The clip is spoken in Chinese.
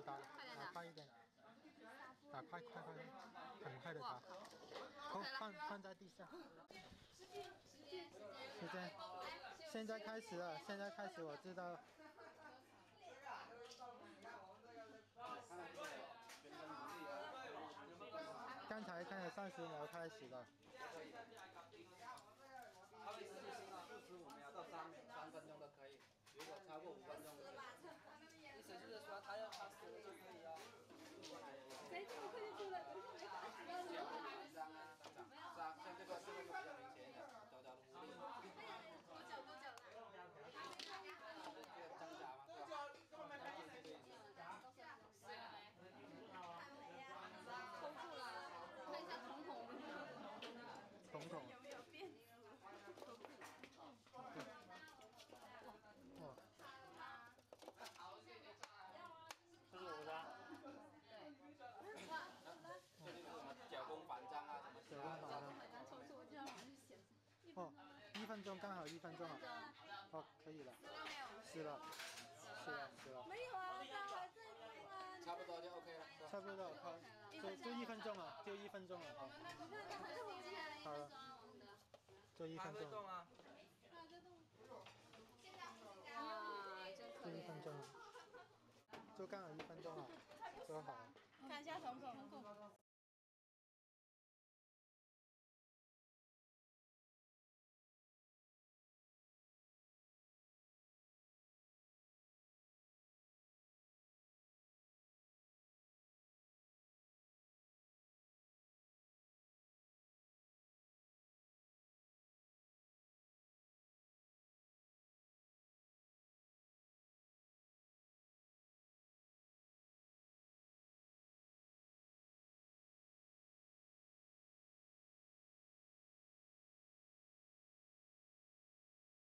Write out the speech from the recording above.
打快点打快一点，打快，很快的打。好，放在地上。时间，现在开始了，现在开始，我知道。刚才看了30秒开始了。他的时间45秒到3分钟都可以，如果超过5分钟，意思就是说他要他死了就可以啊。没这么快就出来，我是没打死到的。紧张啊，像这个就比较明显一点，条条的无力。多久？挣扎嘛，对吧？抽住了，看一下瞳孔。有没有变紫？哇！这是我的。对。这就是什么脚弓反张啊，什么脚弓反张。抽出我这样就写。哦，1分钟刚好1分钟啊。哦，可以了。湿了。没有啊，这还在弄啊。差不多就 OK 了。差不多，好，就1分钟啊，就1分钟了，好。好了，就1分钟。动啊。哇，真可就1怜。分钟了，就刚好1分钟了，多好。看一下瞳孔。